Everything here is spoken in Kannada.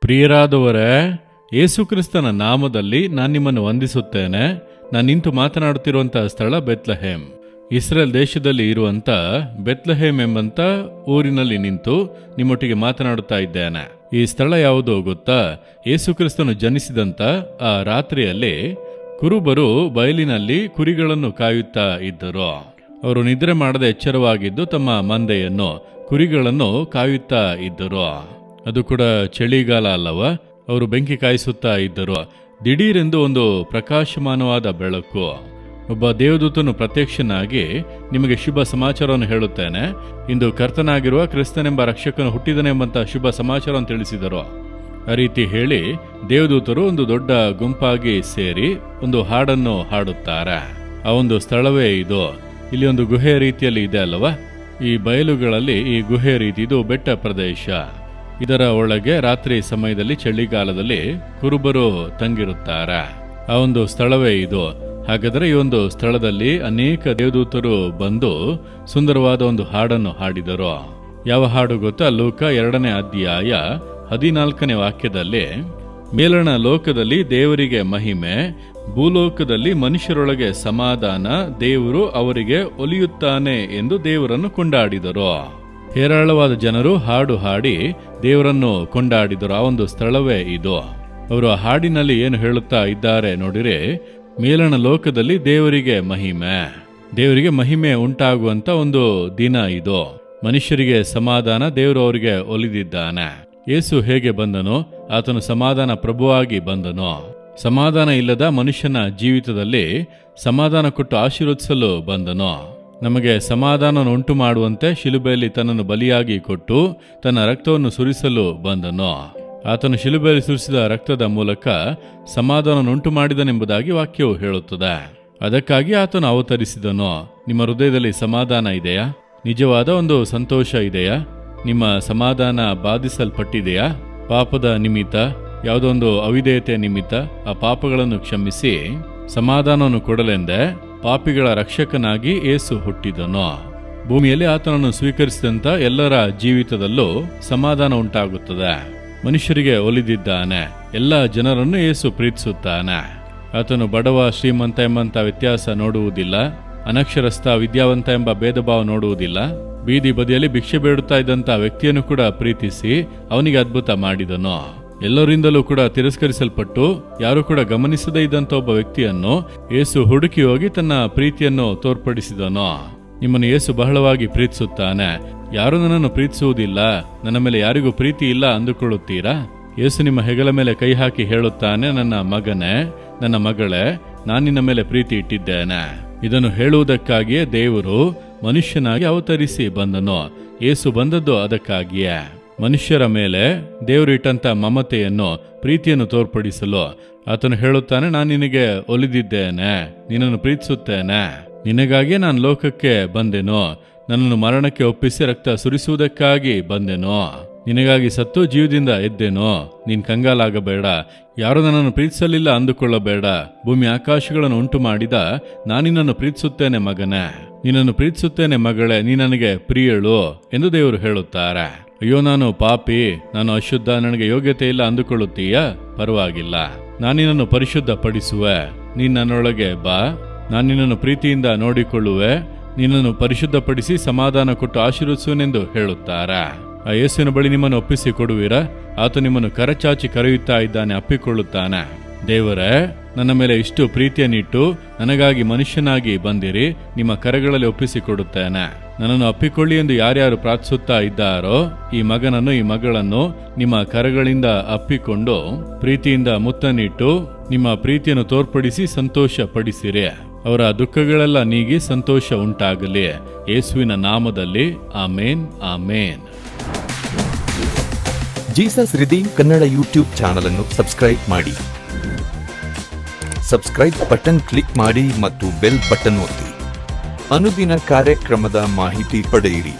ಪ್ರಿಯರಾದವರೇ, ಯೇಸುಕ್ರಿಸ್ತನ ನಾಮದಲ್ಲಿ ನಾನು ನಿಮ್ಮನ್ನು ವಂದಿಸುತ್ತೇನೆ. ನಾನು ನಿಂತು ಮಾತನಾಡುತ್ತಿರುವಂತಹ ಸ್ಥಳ ಬೆತ್ಲೆಹೇಮ್. ಇಸ್ರೇಲ್ ದೇಶದಲ್ಲಿ ಇರುವಂತ ಬೆತ್ಲೆಹೇಮ್ ಎಂಬಂತ ಊರಿನಲ್ಲಿ ನಿಂತು ನಿಮ್ಮೊಟ್ಟಿಗೆ ಮಾತನಾಡುತ್ತಾ ಇದ್ದೇನೆ. ಈ ಸ್ಥಳ ಯಾವುದೋ ಗೊತ್ತಾ? ಯೇಸುಕ್ರಿಸ್ತನು ಜನಿಸಿದಂತ ಆ ರಾತ್ರಿಯಲ್ಲಿ ಕುರುಬರು ಬಯಲಿನಲ್ಲಿ ಕುರಿಗಳನ್ನು ಕಾಯುತ್ತಾ ಇದ್ದರು. ಅವರು ನಿದ್ರೆ ಮಾಡದೆ ಎಚ್ಚರವಾಗಿದ್ದು ತಮ್ಮ ಮಂದೆಯನ್ನು, ಕುರಿಗಳನ್ನು ಕಾಯುತ್ತಾ ಇದ್ದರು. ಅದು ಕೂಡ ಚಳಿಗಾಲ ಅಲ್ಲವ? ಅವರು ಬೆಂಕಿ ಕಾಯಿಸುತ್ತಾ ಇದ್ದರು. ದಿಢೀರೆಂದು ಒಂದು ಪ್ರಕಾಶಮಾನವಾದ ಬೆಳಕು. ಒಬ್ಬ ದೇವದೂತನು ಪ್ರತ್ಯಕ್ಷನಾಗಿ, ನಿಮಗೆ ಶುಭ ಸಮಾಚಾರವನ್ನು ಹೇಳುತ್ತೇನೆ, ಇಂದು ಕರ್ತನಾಗಿರುವ ಕ್ರಿಸ್ತನೆಂಬ ರಕ್ಷಕನು ಹುಟ್ಟಿದನೆಂಬಂತ ಶುಭ ಸಮಾಚಾರವನ್ನು ತಿಳಿಸಿದರು. ಆ ರೀತಿ ಹೇಳಿ ದೇವದೂತರು ಒಂದು ದೊಡ್ಡ ಗುಂಪಾಗಿ ಸೇರಿ ಒಂದು ಹಾಡನ್ನು ಹಾಡುತ್ತಾರೆ. ಆ ಒಂದು ಸ್ಥಳವೇ ಇದು. ಇಲ್ಲಿ ಒಂದು ಗುಹೆ ರೀತಿಯಲ್ಲಿ ಇದೆ ಅಲ್ಲವಾ? ಈ ಬಯಲುಗಳಲ್ಲಿ ಈ ಗುಹೆ ರೀತಿ, ಇದು ಬೆಟ್ಟ ಪ್ರದೇಶ. ಇದರ ಒಳಗೆ ರಾತ್ರಿ ಸಮಯದಲ್ಲಿ ಚಳಿಗಾಲದಲ್ಲಿ ಕುರುಬರು ತಂಗಿರುತ್ತಾರೆ. ಆ ಒಂದು ಸ್ಥಳವೇ ಇದು. ಹಾಗಾದರೆ ಈ ಒಂದು ಸ್ಥಳದಲ್ಲಿ ಅನೇಕ ದೇವದೂತರು ಬಂದು ಸುಂದರವಾದ ಒಂದು ಹಾಡನ್ನು ಹಾಡಿದರು. ಯಾವ ಹಾಡು ಗೊತ್ತಾ? ಲೂಕ 2ನೇ ಅಧ್ಯಾಯ 14ನೇ ವಾಕ್ಯದಲ್ಲಿ, ಮೇಲಣ ಲೋಕದಲ್ಲಿ ದೇವರಿಗೆ ಮಹಿಮೆ, ಭೂಲೋಕದಲ್ಲಿ ಮನುಷ್ಯರೊಳಗೆ ಸಮಾಧಾನ, ದೇವರು ಅವರಿಗೆ ಒಲಿಯುತ್ತಾನೆ ಎಂದು ದೇವರನ್ನು ಕೊಂಡಾಡಿದರು. ಹೇರಾಳವಾದ ಜನರು ಹಾಡು ಹಾಡಿ ದೇವರನ್ನು ಕೊಂಡಾಡಿದರು. ಆ ಒಂದು ಸ್ಥಳವೇ ಇದು. ಅವರು ಆ ಹಾಡಿನಲ್ಲಿ ಏನು ಹೇಳುತ್ತಾ ಇದ್ದಾರೆ ನೋಡಿರೆ, ಮೇಲಣ ಲೋಕದಲ್ಲಿ ದೇವರಿಗೆ ಮಹಿಮೆ, ದೇವರಿಗೆ ಮಹಿಮೆ ಉಂಟಾಗುವಂತ ಒಂದು ದಿನ ಇದು. ಮನುಷ್ಯರಿಗೆ ಸಮಾಧಾನ, ದೇವರು ಅವರಿಗೆ ಒಲಿದಿದ್ದಾನೆ. ಯೇಸು ಹೇಗೆ ಬಂದನೋ, ಆತನು ಸಮಾಧಾನ ಪ್ರಭುವಾಗಿ ಬಂದನು. ಸಮಾಧಾನ ಇಲ್ಲದ ಮನುಷ್ಯನ ಜೀವಿತದಲ್ಲಿ ಸಮಾಧಾನ ಕೊಟ್ಟು ಆಶೀರ್ವದಿಸಲು ಬಂದನು. ನಮಗೆ ಸಮಾಧಾನವನ್ನು ಉಂಟು ಮಾಡುವಂತೆ ಶಿಲುಬೆಯಲ್ಲಿ ತನ್ನನ್ನು ಬಲಿಯಾಗಿ ಕೊಟ್ಟು ತನ್ನ ರಕ್ತವನ್ನು ಸುರಿಸಲು ಬಂದನು. ಆತನು ಶಿಲುಬೆಯಲ್ಲಿ ಸುರಿಸಿದ ರಕ್ತದ ಮೂಲಕ ಸಮಾಧಾನವನ್ನು ಉಂಟು ಮಾಡಿದನೆಂಬುದಾಗಿ ವಾಕ್ಯವು ಹೇಳುತ್ತದೆ. ಅದಕ್ಕಾಗಿ ಆತನು ಅವತರಿಸಿದನು. ನಿಮ್ಮ ಹೃದಯದಲ್ಲಿ ಸಮಾಧಾನ ಇದೆಯಾ? ನಿಜವಾದ ಒಂದು ಸಂತೋಷ ಇದೆಯಾ? ನಿಮ್ಮ ಸಮಾಧಾನ ಬಾಧಿಸಲ್ಪಟ್ಟಿದೆಯಾ? ಪಾಪದ ನಿಮಿತ್ತ, ಯಾವುದೋ ಒಂದು ಅವಿಧೇಯತೆ ನಿಮಿತ್ತ ಆ ಪಾಪಗಳನ್ನು ಕ್ಷಮಿಸಿ ಸಮಾಧಾನವನ್ನು ಕೊಡಲೆಂದೇ ಪಾಪಿಗಳ ರಕ್ಷಕನಾಗಿ ಯೇಸು ಹುಟ್ಟಿದನು. ಭೂಮಿಯಲ್ಲಿ ಆತನನ್ನು ಸ್ವೀಕರಿಸಿದಂತ ಎಲ್ಲರ ಜೀವಿತದಲ್ಲೂ ಸಮಾಧಾನ ಉಂಟಾಗುತ್ತದೆ. ಮನುಷ್ಯರಿಗೆ ಒಲಿದಿದ್ದಾನೆ. ಎಲ್ಲ ಜನರನ್ನು ಯೇಸು ಪ್ರೀತಿಸುತ್ತಾನೆ. ಆತನು ಬಡವ ಶ್ರೀಮಂತ ಎಂಬಂತ ವ್ಯತ್ಯಾಸ ನೋಡುವುದಿಲ್ಲ. ಅನಕ್ಷರಸ್ಥ ವಿದ್ಯಾವಂತ ಎಂಬ ಭೇದ ಭಾವ ನೋಡುವುದಿಲ್ಲ. ಬೀದಿ ಬದಿಯಲ್ಲಿ ಭಿಕ್ಷೆ ಬೇಡುತ್ತಾ ಇದ್ದಂತ ವ್ಯಕ್ತಿಯನ್ನು ಕೂಡ ಪ್ರೀತಿಸಿ ಅವನಿಗೆ ಅದ್ಭುತ ಮಾಡಿದನು. ಎಲ್ಲರಿಂದಲೂ ಕೂಡ ತಿರಸ್ಕರಿಸಲ್ಪಟ್ಟು ಯಾರು ಕೂಡ ಗಮನಿಸದೇ ಇದ್ದಂತ ಒಬ್ಬ ವ್ಯಕ್ತಿಯನ್ನು ಯೇಸು ಹುಡುಕಿ ಹೋಗಿ ತನ್ನ ಪ್ರೀತಿಯನ್ನು ತೋರ್ಪಡಿಸಿದನು. ನಿಮ್ಮನ್ನು ಯೇಸು ಬಹಳವಾಗಿ ಪ್ರೀತಿಸುತ್ತಾನೆ. ಯಾರು ನನ್ನನ್ನು ಪ್ರೀತಿಸುವುದಿಲ್ಲ, ನನ್ನ ಮೇಲೆ ಯಾರಿಗೂ ಪ್ರೀತಿ ಇಲ್ಲ ಅಂದುಕೊಳ್ಳುತ್ತೀರಾ? ಯೇಸು ನಿಮ್ಮ ಹೆಗಲ ಮೇಲೆ ಕೈ ಹಾಕಿ ಹೇಳುತ್ತಾನೆ, ನನ್ನ ಮಗನೇ, ನನ್ನ ಮಗಳೇ, ನಾನು ನಿನ್ನ ಮೇಲೆ ಪ್ರೀತಿ ಇಟ್ಟಿದ್ದೇನೆ. ಇದನ್ನು ಹೇಳುವುದಕ್ಕಾಗಿಯೇ ದೇವರು ಮನುಷ್ಯನಾಗಿ ಅವತರಿಸಿ ಬಂದನು. ಯೇಸು ಬಂದದ್ದು ಅದಕ್ಕಾಗಿಯೇ. ಮನುಷ್ಯರ ಮೇಲೆ ದೇವರು ಇಟ್ಟಂತ ಮಮತೆಯನ್ನು, ಪ್ರೀತಿಯನ್ನು ತೋರ್ಪಡಿಸಲು. ಆತನು ಹೇಳುತ್ತಾನೆ, ನಾನು ನಿನಗೆ ಒಲಿದಿದ್ದೇನೆ, ನಿನ್ನನ್ನು ಪ್ರೀತಿಸುತ್ತೇನೆ. ನಿನಗಾಗಿಯೇ ನಾನು ಲೋಕಕ್ಕೆ ಬಂದೆನು. ನನ್ನನ್ನು ಮರಣಕ್ಕೆ ಒಪ್ಪಿಸಿ ರಕ್ತ ಸುರಿಸುವುದಕ್ಕಾಗಿ ಬಂದೆನು. ನಿನಗಾಗಿ ಸತ್ತು ಜೀವದಿಂದ ಎದ್ದೆನು. ನೀನ್ ಕಂಗಾಲಾಗಬೇಡ. ಯಾರು ನನ್ನನ್ನು ಪ್ರೀತಿಸಲಿಲ್ಲ ಅಂದುಕೊಳ್ಳಬೇಡ. ಭೂಮಿ ಆಕಾಶಗಳನ್ನು ಉಂಟು ಮಾಡಿದ ನಾನು ನಿನ್ನನ್ನು ಪ್ರೀತಿಸುತ್ತೇನೆ ಮಗನೇ, ನಿನ್ನನ್ನು ಪ್ರೀತಿಸುತ್ತೇನೆ ಮಗಳೇ, ನೀ ನನಗೆ ಪ್ರಿಯಳು ಎಂದು ದೇವರು ಹೇಳುತ್ತಾರೆ. ಅಯ್ಯೋ, ನಾನು ಪಾಪಿ, ನಾನು ಅಶುದ್ಧ, ನನಗೆ ಯೋಗ್ಯತೆ ಇಲ್ಲ ಅಂದುಕೊಳ್ಳುತ್ತೀಯಾ? ಪರವಾಗಿಲ್ಲ, ನಾನು ನಿನ್ನನ್ನು ಪರಿಶುದ್ಧ ಪಡಿಸುವೆ. ನೀನ್ ನನ್ನೊಳಗೆ ಬಾ, ನಾನು ನಿನ್ನನ್ನು ಪ್ರೀತಿಯಿಂದ ನೋಡಿಕೊಳ್ಳುವೆ, ನಿನ್ನನ್ನು ಪರಿಶುದ್ಧಪಡಿಸಿ ಸಮಾಧಾನ ಕೊಟ್ಟು ಆಶೀರ್ವದಿಸುವೆನೆಂದು ಹೇಳುತ್ತಾರೆ. ಆ ಯೇಸುವಿನ ಬಳಿ ನಿಮ್ಮನ್ನು ಒಪ್ಪಿಸಿ ಕೊಡುವಿರಾ? ಆತ ನಿಮ್ಮನ್ನು ಕರಚಾಚಿ ಕರೆಯುತ್ತಾ ಇದ್ದಾನೆ, ಅಪ್ಪಿಕೊಳ್ಳುತ್ತಾನೆ. ದೇವರೇ, ನನ್ನ ಮೇಲೆ ಇಷ್ಟು ಪ್ರೀತಿಯನ್ನಿಟ್ಟು ನನಗಾಗಿ ಮನುಷ್ಯನಾಗಿ ಬಂದಿರಿ, ನಿಮ್ಮ ಕರೆಗಳಲ್ಲಿ ಒಪ್ಪಿಸಿಕೊಡುತ್ತೇನೆ. ನನ್ನನ್ನು ಅಪ್ಪಿಕೊಳ್ಳಿ ಎಂದು ಯಾರ್ಯಾರು ಪ್ರಾರ್ಥಿಸುತ್ತಾ ಇದ್ದಾರೋ ಈ ಮಗನನ್ನು, ಈ ಮಗಳನ್ನು ನಿಮ್ಮ ಕರೆಗಳಿಂದ ಅಪ್ಪಿಕೊಂಡು ಪ್ರೀತಿಯಿಂದ ಮುತ್ತನ್ನಿಟ್ಟು ನಿಮ್ಮ ಪ್ರೀತಿಯನ್ನು ತೋರ್ಪಡಿಸಿ ಸಂತೋಷ ಪಡಿಸಿರಿ. ಅವರ ದುಃಖಗಳೆಲ್ಲ ನೀಗಿ ಸಂತೋಷ ಉಂಟಾಗಲಿ. ಯೇಸುವಿನ ನಾಮದಲ್ಲಿ amen, amen. Jesus redeem Kannada YouTube channel ಅನ್ನು ಸಬ್ಸ್ಕ್ರೈಬ್ ಮಾಡಿ. ಸಬ್ಸ್ಕ್ರೈಬ್ ಬಟನ್ ಕ್ಲಿಕ್ ಮಾಡಿ ಮತ್ತು ಬೆಲ್ ಬಟನ್ ಒತ್ತಿ. ಅನುದಿನ ಕಾರ್ಯಕ್ರಮದ ಮಾಹಿತಿ ಪಡೆಯಿರಿ.